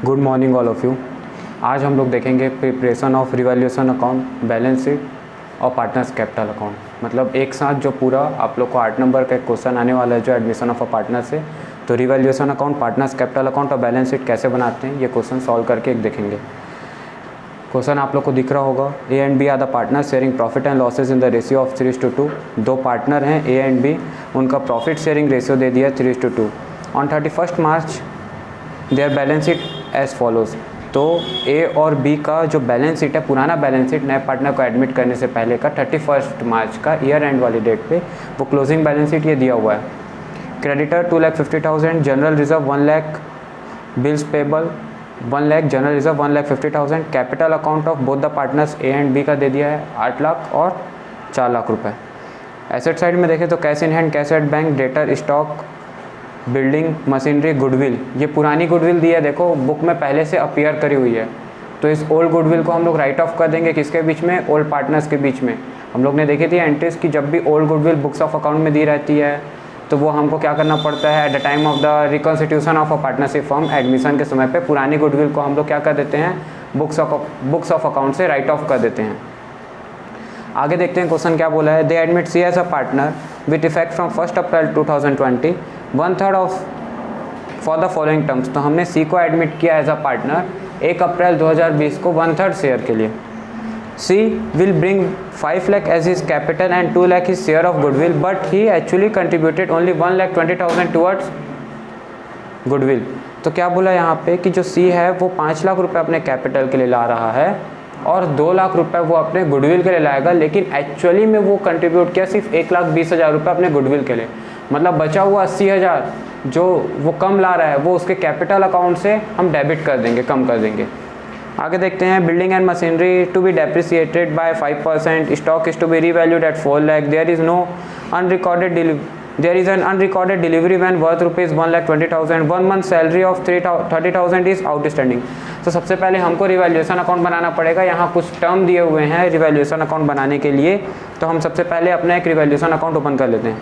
Good morning all of you. आज हम लोग देखेंगे preparation of revaluation account, balance sheet और पार्टनर्स कैपिटल अकाउंट। मतलब एक साथ जो पूरा आप लोग को 8 नंबर का एक क्वेश्चन आने वाला है जो एडमिशन ऑफ अ पार्टनर से। तो revaluation account, partners capital account और बैलेंस शीट कैसे बनाते हैं ये क्वेश्चन सॉल्व करके एक देखेंगे। क्वेश्चन आप लोग को दिख रहा होगा, A and B are the partner sharing profit and losses in the ratio of 3:2। दो पार्टनर हैं ए एंड बी, उनका प्रॉफिट शेयरिंग रेशियो दे दिया 3:2। On 31 March their balance sheet as follows. तो ए और बी का जो बैलेंस शीट है, पुराना बैलेंस शीट नए पार्टनर को एडमिट करने से पहले का 31 मार्च का ईयर एंड वाली डेट पे वो क्लोजिंग बैलेंस शीट ये दिया हुआ है। Creditor 2,50,000, general reserve 1 lakh, bills payable 1 lakh, general reserve 1,50,000। Capital account of both the partners A and B का दे दिया है 8 लाख और 4 लाख रुपए। एसेट साइड में देखें तो cash in hand, cash at bank, debtor, stock, building, machinery, goodwill. ये पुरानी गुडविल दी है, देखो बुक में पहले से अपीयर करी हुई है। तो इस ओल्ड गुडविल को हम लोग राइट ऑफ कर देंगे किसके बीच में, ओल्ड पार्टनर्स के बीच में। हम लोग ने देखी थी एंट्रीज की, जब भी old goodwill books of account में दी रहती है तो वो हमको क्या करना पड़ता है, at the time of the reconstitution of a partnership form, admission के समय पे पुरानी गुडविल को हम लोग क्या कर देते हैं, बुक्स ऑफ अकाउंट से राइट ऑफ कर देते हैं। आगे देखते हैं क्वेश्चन क्या बोला है। They admit C as a partner with effect from 1 April 2020 1/3 of for the following terms. तो हमने सी को एडमिट किया एज अ पार्टनर 1 अप्रैल 2020 को 1/3 शेयर के लिए। C will bring 5 lakh as his capital and 2 lakh his share of goodwill, but he actually contributed only 1,20,000 towards goodwill. तो क्या बोला यहाँ पे कि जो सी है वो 5 लाख रुपए अपने कैपिटल के लिए ला रहा है और 2 लाख रुपए वो अपने गुडविल के लिए लाएगा, लेकिन एक्चुअली में वो कंट्रीब्यूट किया सिर्फ 1,20,000 रुपये अपने गुडविल के लिए। मतलब बचा हुआ 80,000 जो वो कम ला रहा है वो उसके कैपिटल अकाउंट से हम डेबिट कर देंगे, कम कर देंगे। आगे देखते हैं, building and machinery to be depreciated by 5%, stock is to be revalued at 4 lakh, there is an unrecorded delivery van worth rupees 1,20,000, 1 month salary of 30,000 is outstanding. तो सबसे पहले हमको रिवैल्यूएशन अकाउंट बनाना पड़ेगा। यहाँ कुछ टर्म दिए हुए हैं रिवैल्यूएशन अकाउंट बनाने के लिए, तो हम सबसे पहले अपना एक रिवैल्यूएशन अकाउंट ओपन कर लेते हैं।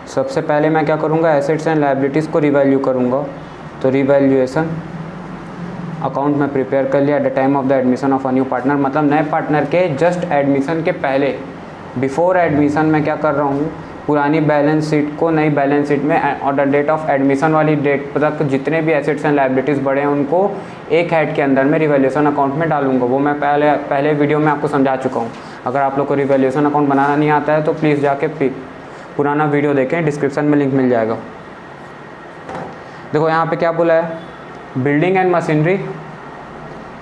सबसे पहले मैं क्या करूँगा, एसेट्स एंड लायबिलिटीज़ को रिवैल्यू करूँगा। तो रिवैल्यूएशन अकाउंट में प्रिपेयर कर लिया at the time of the admission of a new partner. मतलब नए पार्टनर के जस्ट एडमिशन के पहले, बिफोर एडमिशन में क्या कर रहा हूँ, पुरानी बैलेंस शीट को नई बैलेंस शीट में और द डेट ऑफ एडमिशन वाली डेट तक जितने भी एसेट्स एंड लायबिलिटीज़ बढ़े हैं उनको एक हेड के अंदर में रिवैल्यूएशन अकाउंट में डालूंगा। वो मैं पहले वीडियो में आपको समझा चुका हूँ। अगर आप लोग को रिवैल्यूएशन अकाउंट बनाना नहीं आता है तो प्लीज़ जाके पुराना वीडियो देखें, डिस्क्रिप्शन में लिंक मिल जाएगा। देखो यहाँ पे क्या बोला है, building and machinery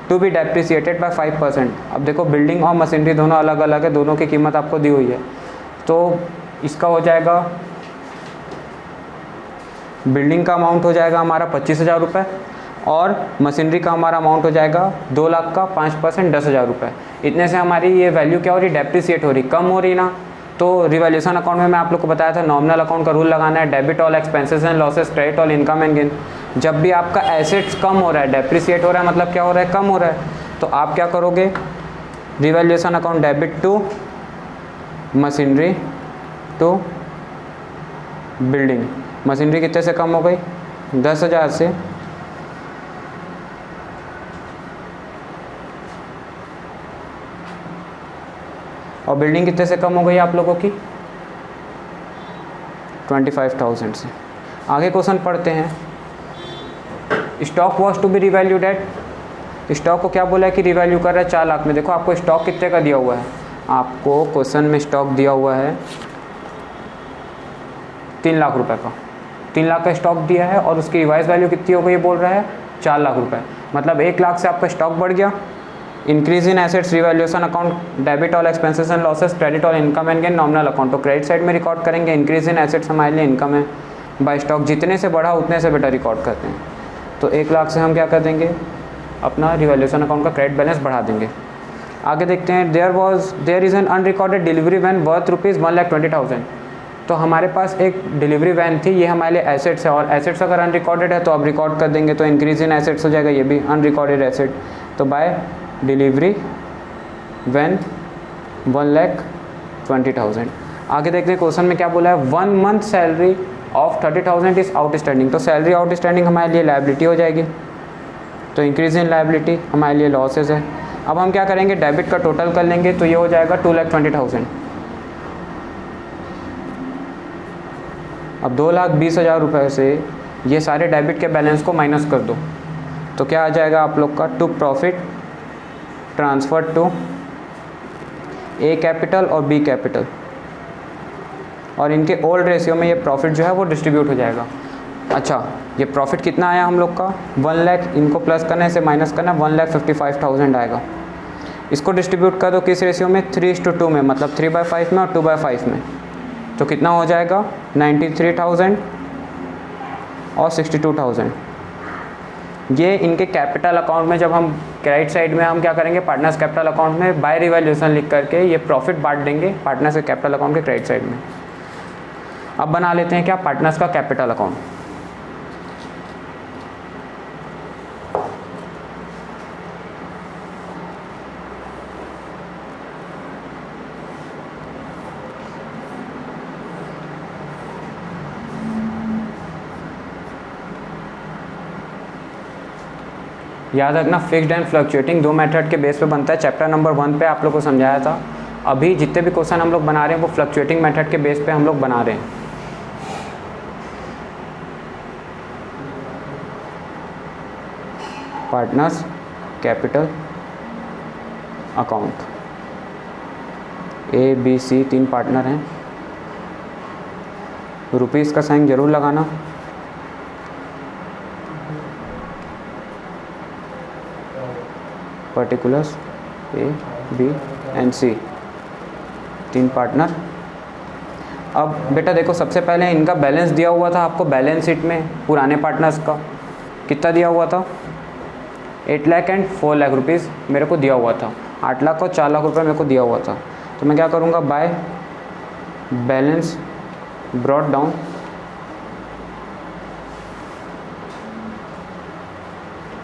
to be depreciated by 5%। अब देखो बिल्डिंग और मशीनरी दोनों अलग अलग है, दोनों की कीमत आपको दी हुई है। तो इसका हो जाएगा, बिल्डिंग का अमाउंट हो जाएगा हमारा 25,000 रुपये और मशीनरी का हमारा अमाउंट हो जाएगा 2 लाख का 5% 10,000 रुपये। इतने से हमारी ये वैल्यू क्या हो रही, डेप्रिसिएट हो रही, कम हो रही ना। तो रिवैल्यूएशन अकाउंट में मैं आप लोग को बताया था नॉमिनल अकाउंट का रूल लगाना है, debit all expenses and losses, credit all income and gain. जब भी आपका एसेट्स कम हो रहा है, डेप्रिसिएट हो रहा है, मतलब क्या हो रहा है, कम हो रहा है, तो आप क्या करोगे, revaluation account debit to machinery to building. Machinery कितने से कम हो गई, 10,000 से, और बिल्डिंग कितने से कम हो गई आप लोगों की, 25,000 से। आगे क्वेश्चन पढ़ते हैं। Stock was to be revalued at, stock को क्या बोला है कि रिवैल्यू कर रहा है 4 लाख में। देखो आपको स्टॉक कितने का दिया हुआ है, आपको क्वेश्चन में स्टॉक दिया हुआ है 3 लाख रुपए का, 3 लाख का स्टॉक दिया है और उसकी रिवाइज वैल्यू कितनी हो गई, ये बोल रहा है 4 लाख रुपए। मतलब 1 लाख से आपका स्टॉक बढ़ गया। Increase in assets revaluation account, debit all expenses and losses, credit all income and gain, nominal account. तो क्रेडिट साइड में रिकॉर्ड करेंगे इंक्रीज इन एसेट्स, हमारे लिए इनकम है, बाय स्टॉक जितने से बढ़ा उतने से बेटर रिकॉर्ड करते हैं। तो 1 लाख से हम क्या कर देंगे, अपना रिवैल्यूएशन अकाउंट का क्रेडिट बैलेंस बढ़ा देंगे। आगे देखते हैं, there is an unrecorded delivery van worth rupees 1,20,000। तो हमारे पास एक डिलीवरी वैन थी, ये हमारे लिए एसेट्स है और एसेट्स अगर अनरिकॉर्डेड है तो अब रिकॉर्ड कर देंगे, तो इंक्रीज इन एसेट्स हो जाएगा, ये भी अनरिकॉर्डेड एसेट। तो बाय डिलीवरी व्हेन 1,20,000। आगे देखते हैं क्वेश्चन में क्या बोला है, 1 month salary of 30,000 is outstanding. तो सैलरी आउटस्टैंडिंग हमारे लिए लायबिलिटी हो जाएगी, तो इंक्रीज इन लायबिलिटी हमारे लिए लॉसेज है। अब हम क्या करेंगे, डेबिट का टोटल कर लेंगे, तो ये हो जाएगा 2,20,000। अब 2,20,000 रुपये से ये सारे डेबिट के बैलेंस को माइनस कर दो, तो क्या आ जाएगा आप लोग का, to profit transfer to A capital और बी कैपिटल, और इनके ओल्ड रेशियो में ये प्रॉफिट जो है वो डिस्ट्रीब्यूट हो जाएगा। अच्छा, ये प्रॉफिट कितना आया हम लोग का, 1 लाख, इनको प्लस करने से माइनस करना, 1,55,000 आएगा। इसको डिस्ट्रीब्यूट कर दो किस रेशियो में, 3:2 में, मतलब 3/5 में और 2/5 में, तो कितना हो जाएगा, 93,000 और 62,000। ये इनके कैपिटल अकाउंट में, जब हम क्रेडिट साइड में हम क्या करेंगे, पार्टनर्स कैपिटल अकाउंट में बाय रिवैल्यूएशन लिख करके ये प्रॉफिट बांट देंगे पार्टनर्स के कैपिटल अकाउंट के क्रेडिट साइड में। अब बना लेते हैं क्या, पार्टनर्स का कैपिटल अकाउंट। याद रखना, फिक्स्ड एंड फ्लक्चुएटिंग दो मेथड के बेस पे बनता है। चैप्टर नंबर 1 पे आप लोग को समझाया था। अभी जितने भी क्वेश्चन हम लोग बना रहे हैं वो फ्लक्चुएटिंग मेथड के बेस पे हम लोग बना रहे हैं। Partners capital account, ABC 3 partner हैं। रुपीज़ का साइन जरूर लगाना। Particulars A, B, C 3 partner. अब बेटा देखो, सबसे पहले इनका बैलेंस दिया हुआ था आपको बैलेंस शीट में, पुराने पार्टनर्स का कितना दिया हुआ था, 8 लाख एंड 4 लाख रुपीज़ मेरे को दिया हुआ था। 8 लाख और 4 लाख रुपये मेरे को दिया हुआ था। तो मैं क्या करूँगा, बाय बैलेंस ब्रॉट डाउन,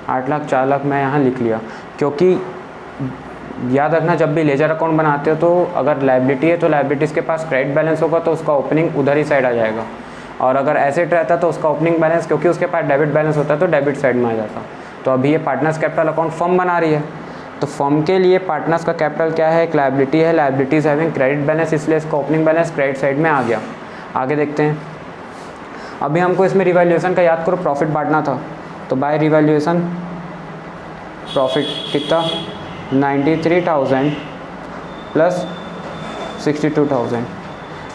आठ लाख 4 लाख मैं यहाँ लिख लिया, क्योंकि याद रखना जब भी लेजर अकाउंट बनाते हो तो अगर लायबिलिटी है तो लायबिलिटीज़ के पास क्रेडिट बैलेंस होगा तो उसका ओपनिंग उधर ही साइड आ जाएगा, और अगर एसेट रहता तो उसका ओपनिंग बैलेंस, क्योंकि उसके पास डेबिट बैलेंस होता है तो डेबिट साइड में आ जाता। तो अभी ये पार्टनर्स कैपिटल अकाउंट फर्म बना रही है, तो फर्म के लिए पार्टनर्स का कैपिटल क्या है, एक लायबिलिटी है, लायबिलिटीज हैविंग क्रेडिट बैलेंस, इसलिए इसका ओपनिंग बैलेंस क्रेडिट साइड में आ गया। आगे देखते हैं। अभी हमको इसमें रिवैल्यूएशन का याद करो, प्रॉफिट बांटना था, तो बाय रिवैल्यूएशन प्रॉफिट कितना, 93,000 प्लस 62,000।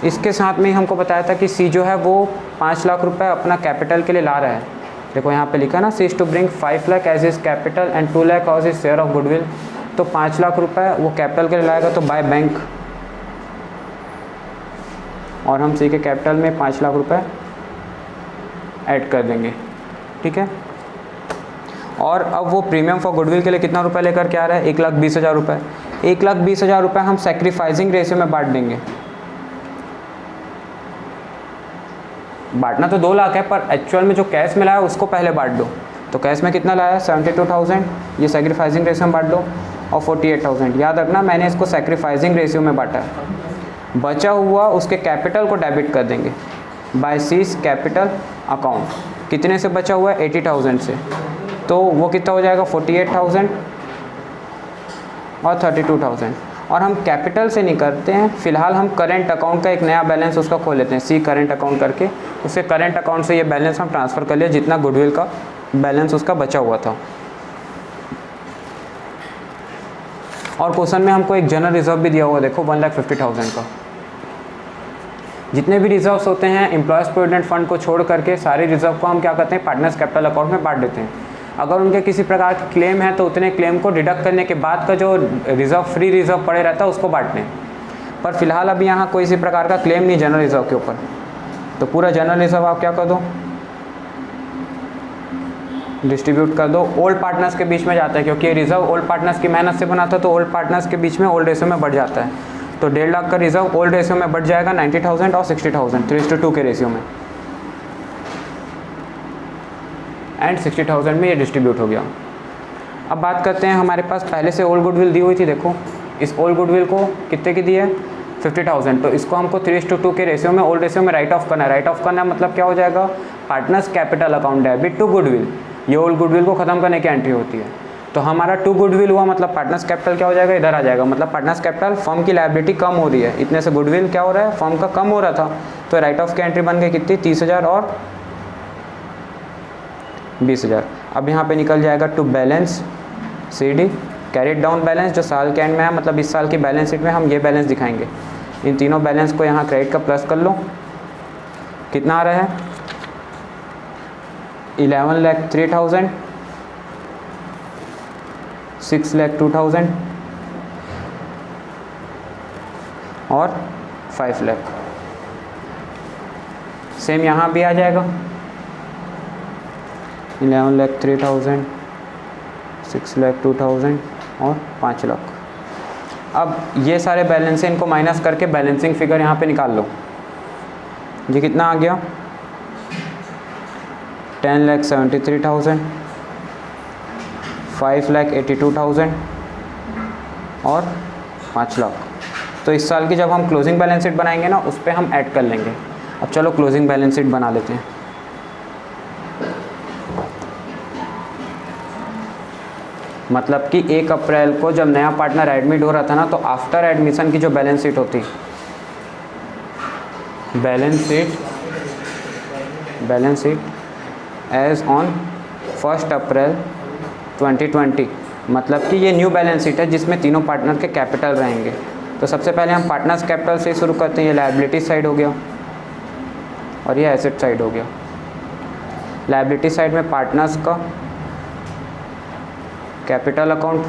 इसके साथ में ही हमको बताया था कि सी जो है वो 5 लाख रुपए अपना कैपिटल के लिए ला रहा है। देखो यहाँ पे लिखा ना, C is to bring 5 lakh as his capital and 2 lakh as his share of goodwill. तो 5 लाख रुपए वो कैपिटल के लिए लाएगा, तो बाय बैंक, और हम सी के कैपिटल में 5 लाख रुपए ऐड कर देंगे, ठीक है। और अब वो प्रीमियम फॉर गुडविल के लिए कितना रुपए लेकर के आ रहा है, 1,20,000 रुपये। 1,20,000 रुपये हम सेक्रीफाइसिंग रेशियो में बांट देंगे। बांटना तो 2 लाख है, पर एक्चुअल में जो कैश में लाया उसको पहले बांट दो। तो कैश में कितना लाया, 72,000, ये सेक्रीफाइसिंग रेशियो में बांट दो, और 48,000। याद रखना मैंने इसको सेक्रीफाइसिंग रेशियो में बांटा है। बचा हुआ उसके कैपिटल को डेबिट कर देंगे बाय सीज कैपिटल अकाउंट। कितने से बचा हुआ है, 80,000 से, तो वो कितना हो जाएगा, 48,000 और 32,000। और हम कैपिटल से नहीं करते हैं, फिलहाल हम करेंट अकाउंट का एक नया बैलेंस उसका खोल लेते हैं, सी करेंट अकाउंट करके, उससे करेंट अकाउंट से ये बैलेंस हम ट्रांसफ़र कर लिया जितना गुडविल का बैलेंस उसका बचा हुआ था। और क्वेश्चन में हमको एक जनरल रिजर्व भी दिया हुआ, देखो 1,50,000 का। जितने भी रिजर्व्स होते हैं एम्प्लॉयज़ प्रोविडेंट फंड को छोड़ करके सारे रिजर्व को हम क्या करते हैं, पार्टनर्स कैपिटल अकाउंट में बांट देते हैं। अगर उनके किसी प्रकार का क्लेम है तो उतने क्लेम को डिडक्ट करने के बाद का जो रिजर्व, फ्री रिजर्व पड़े रहता है उसको बांटने। पर फिलहाल अभी यहाँ कोई इसी प्रकार का क्लेम नहीं जनरल रिजर्व के ऊपर, तो पूरा जनरल रिजर्व आप क्या कर दो, डिस्ट्रीब्यूट कर दो। ओल्ड पार्टनर्स के बीच में जाता है, क्योंकि ये रिजर्व ओल्ड पार्टनर्स की मेहनत से बना था, तो ओल्ड पार्टनर्स के बीच में ओल्ड रेशियो में बढ़ जाता है। तो 1.5 लाख का रिजर्व ओल्ड रेशियो में बढ़ जाएगा 90,000 और 60,000, 3:2 के रेशियो में, एंड 60,000 में ये डिस्ट्रीब्यूट हो गया। अब बात करते हैं, हमारे पास पहले से ओल्ड गुडविल दी हुई थी, देखो इस ओल्ड गुडविल को कितने की दी है 50,000, तो इसको हमको 3:2 के रेशियो में, ओल्ड रेशियो में राइट ऑफ करना है। राइट ऑफ करना मतलब क्या हो जाएगा, partners capital account debit to goodwill, ये ओल्ड गुडविल को खत्म करने की एंट्री होती है। तो हमारा टू गुडविल हुआ, मतलब पार्टनर्स कैपिटल क्या हो जाएगा, इधर आ जाएगा, मतलब पार्टनर्स कैपिटल फर्म की लायबिलिटी कम हो रही है, इतने से गुडविल क्या हो रहा है, फर्म का कम हो रहा था, तो राइट ऑफ की एंट्री बन गई कितनी 30,000 और 20,000। अब यहाँ पे निकल जाएगा to balance CD carried down balance, जो साल के एंड में है, मतलब इस साल की बैलेंस शीट में हम ये बैलेंस दिखाएंगे। इन तीनों बैलेंस को यहाँ क्रेडिट का प्लस कर लो, कितना आ रहा है 11,03,000, 6,02,000 और 5 लाख। सेम यहाँ भी आ जाएगा 11,03,000, 6,02,000 और 5 लाख। अब ये सारे बैलेंस हैं, इनको माइनस करके बैलेंसिंग फिगर यहाँ पे निकाल लो। ये कितना आ गया 10,73,000, 5,82,000 और 5 लाख। तो इस साल की जब हम क्लोजिंग बैलेंस शीट बनाएंगे ना, उस पर हम ऐड कर लेंगे। अब चलो क्लोजिंग बैलेंस शीट बना लेते हैं। मतलब कि 1 अप्रैल को जब नया पार्टनर एडमिट हो रहा था ना, तो आफ्टर एडमिशन की जो बैलेंस शीट होती, balance sheet as on 1 April 2020, मतलब कि ये न्यू बैलेंस शीट है जिसमें तीनों पार्टनर के कैपिटल रहेंगे। तो सबसे पहले हम पार्टनर्स कैपिटल से शुरू करते हैं। ये लायबिलिटी साइड हो गया और ये एसेट साइड हो गया। लायबिलिटी साइड में पार्टनर्स का कैपिटल अकाउंट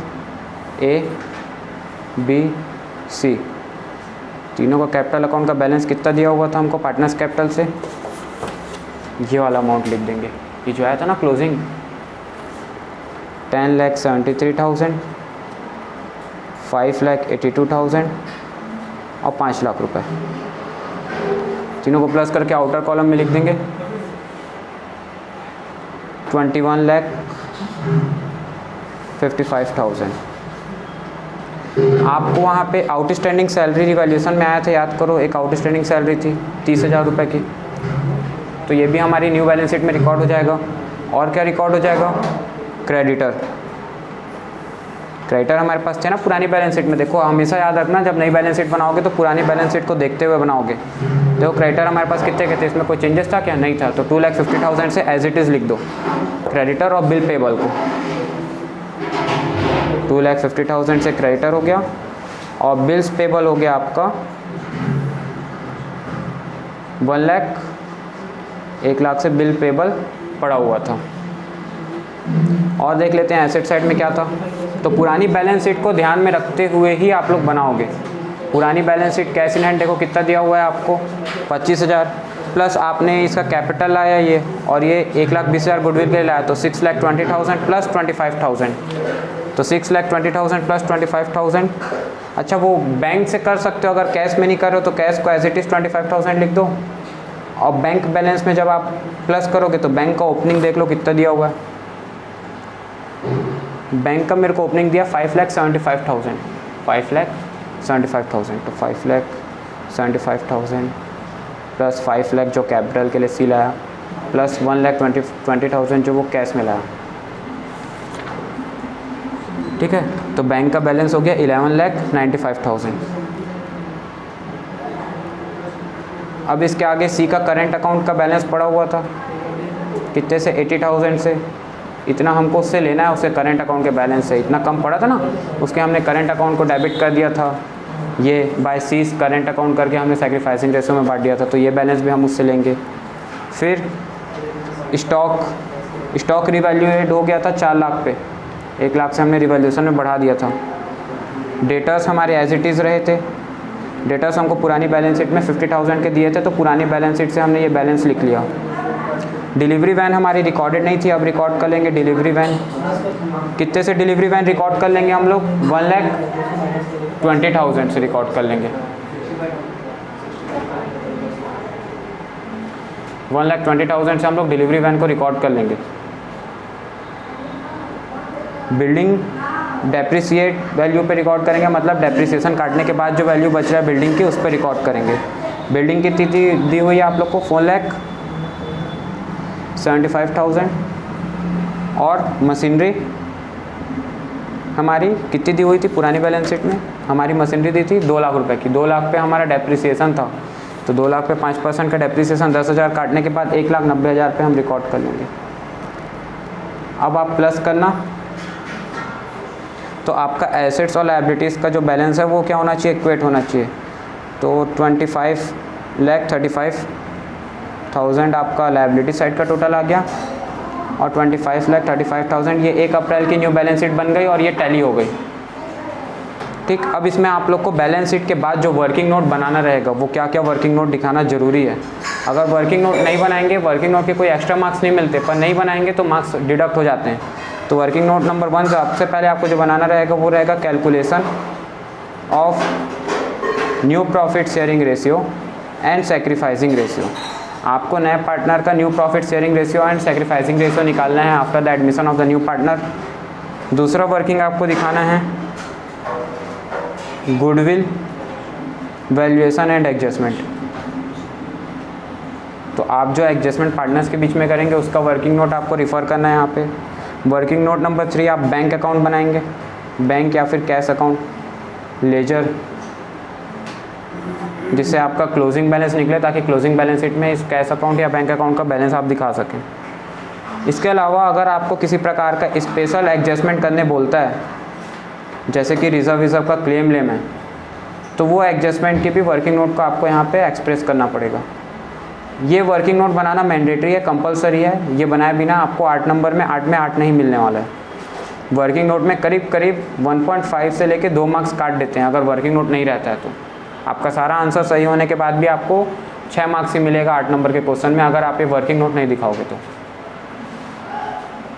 ABC, तीनों का कैपिटल अकाउंट का बैलेंस कितना दिया हुआ था हमको पार्टनर्स कैपिटल से, ये वाला अमाउंट लिख देंगे। ये जो आया था ना क्लोजिंग 10,73,000, 5,82,000 और 5 लाख रुपए, तीनों को प्लस करके आउटर कॉलम में लिख देंगे 21,55,000। आपको वहाँ पे आउटस्टैंडिंग सैलरी रिवैल्यूएशन में आया था, याद करो, एक आउटस्टैंडिंग सैलरी थी 30,000 रुपये की, तो ये भी हमारी न्यू बैलेंस शीट में रिकॉर्ड हो जाएगा। और क्या रिकॉर्ड हो जाएगा, क्रेडिटर हमारे पास थे ना पुरानी बैलेंस शीट में। देखो हमेशा याद रखना, जब नई बैलेंस शीट बनाओगे तो पुरानी बैलेंस शीट को देखते हुए बनाओगे। देखो क्रेडिटर हमारे पास कितने के थे, इसमें कोई चेंजेस था क्या, नहीं था, तो 2,50,000 से एज इट इज़ लिख दो क्रेडिटर और बिल पेबल को। 2,50,000 से क्रेडिटर हो गया और बिल्स पेबल हो गया आपका 1 लाख से बिल पेबल पड़ा हुआ था। और देख लेते हैं एसेट साइड में क्या था। तो पुरानी बैलेंस शीट को ध्यान में रखते हुए ही आप लोग बनाओगे। पुरानी balance sheet cash in hand देखो कितना दिया हुआ है आपको 25,000, प्लस आपने इसका कैपिटल लाया ये, और ये 1,20,000 गुडविल के लिए लाया, तो 6,20,000 प्लस 25,000, तो 6,20,000 प्लस 25,000। अच्छा वो बैंक से कर सकते हो, अगर कैश में नहीं कर रहे हो तो कैश को एज इट इज़ 25,000 लिख दो। और बैंक बैलेंस में जब आप प्लस करोगे तो बैंक का ओपनिंग देख लो कितना दिया हुआ है। बैंक का मेरे को ओपनिंग दिया 5,75,000, 5,75,000, तो 5,75,000 प्लस 5 लाख जो कैपिटल के लिए सी लाया, प्लस 1,20,000 जो वो कैश में लाया। ठीक है, तो बैंक का बैलेंस हो गया 11,95,000। अब इसके आगे सी का करेंट अकाउंट का बैलेंस पड़ा हुआ था कितने से 80,000 से, इतना हमको उससे लेना है, उसके करंट अकाउंट के बैलेंस से इतना कम पड़ा था ना, उसके हमने करंट अकाउंट को डेबिट कर दिया था, ये बाय सीज करंट अकाउंट करके हमने सैक्रिफाइसिंग रेशो में बांट दिया था, तो ये बैलेंस भी हम उससे लेंगे। फिर स्टॉक रिवैल्यूएट हो गया था 4 लाख पे, 1 लाख से हमने रिवैल्यूएशन में बढ़ा दिया था। डेटर्स हमारे एज इट इज़ रहे थे, डेटर्स हमको पुरानी बैलेंस शीट में 50,000 के दिए थे, तो पुरानी बैलेंस शीट से हमने ये बैलेंस लिख लिया। डिलीवरी वैन हमारी रिकॉर्डेड नहीं थी, अब रिकॉर्ड कर लेंगे डिलीवरी वैन। कितने से डिलीवरी वैन रिकॉर्ड कर लेंगे हम लोग, 1,20,000 से रिकॉर्ड कर लेंगे। 1,20,000 से हम लोग डिलीवरी वैन को रिकॉर्ड कर लेंगे। बिल्डिंग डेप्रिसिएट वैल्यू पे रिकॉर्ड करेंगे, मतलब डेप्रिसिएशन काटने के बाद जो वैल्यू बच रहा है बिल्डिंग की उस पर रिकॉर्ड करेंगे। बिल्डिंग कितनी दी हुई है आप लोग को 4,75,000 और मशीनरी हमारी कितनी दी हुई थी पुरानी बैलेंस शीट में, हमारी मशीनरी दी थी 2 लाख रुपए की। 2 लाख पे हमारा डेप्रिसिएशन था, तो 2 लाख पे 5% का डेप्रिसिएशन 10,000 काटने के बाद 1,90,000 पे हम रिकॉर्ड कर लेंगे। अब आप प्लस करना, तो आपका एसेट्स और लायबिलिटीज़ का जो बैलेंस है वो क्या होना चाहिए, इक्वेट होना चाहिए। तो 25,35,000 आपका लायबिलिटी साइड का टोटल आ गया और 25,35,000 ये 1 अप्रैल की न्यू बैलेंस शीट बन गई और ये टैली हो गई। ठीक, अब इसमें आप लोग को बैलेंस शीट के बाद जो वर्किंग नोट बनाना रहेगा वो क्या क्या वर्किंग नोट दिखाना ज़रूरी है। अगर वर्किंग नोट नहीं बनाएंगे, वर्किंग नोट के कोई एक्स्ट्रा मार्क्स नहीं मिलते, पर नहीं बनाएंगे तो मार्क्स डिडक्ट हो जाते हैं। तो वर्किंग नोट नंबर 1 सबसे पहले आपको जो बनाना रहेगा वो रहेगा calculation of new profit sharing ratio and sacrificing ratio. आपको नए पार्टनर का new profit sharing ratio and sacrificing ratio निकालना है after the admission of the new partner. दूसरा वर्किंग आपको दिखाना है गुडविल वैल्यूएशन एंड एडजस्टमेंट। तो आप जो एडजस्टमेंट पार्टनर्स के बीच में करेंगे उसका वर्किंग नोट आपको रिफ़र करना है यहाँ पे। वर्किंग नोट नंबर 3 आप बैंक अकाउंट बनाएंगे, बैंक या फिर कैश अकाउंट, लेजर, जिससे आपका क्लोजिंग बैलेंस निकले ताकि क्लोजिंग बैलेंस शीट में इस कैश अकाउंट या बैंक अकाउंट का बैलेंस आप दिखा सकें। इसके अलावा अगर आपको किसी प्रकार का स्पेशल एडजस्टमेंट करने बोलता है, जैसे कि रिजर्व का क्लेम लेम है, तो वो एडजस्टमेंट की भी वर्किंग नोट को आपको यहाँ पे एक्सप्रेस करना पड़ेगा। ये वर्किंग नोट बनाना मैंडेटरी है, कंपलसरी है। ये बनाए बिना आपको 8 नंबर में 8 में 8 नहीं मिलने वाला है। वर्किंग नोट में करीब करीब 1.5 से लेके 2 मार्क्स काट देते हैं अगर वर्किंग नोट नहीं रहता है तो। आपका सारा आंसर सही होने के बाद भी आपको 6 मार्क्स ही मिलेगा 8 नंबर के क्वेश्चन में अगर आप ये वर्किंग नोट नहीं दिखाओगे तो।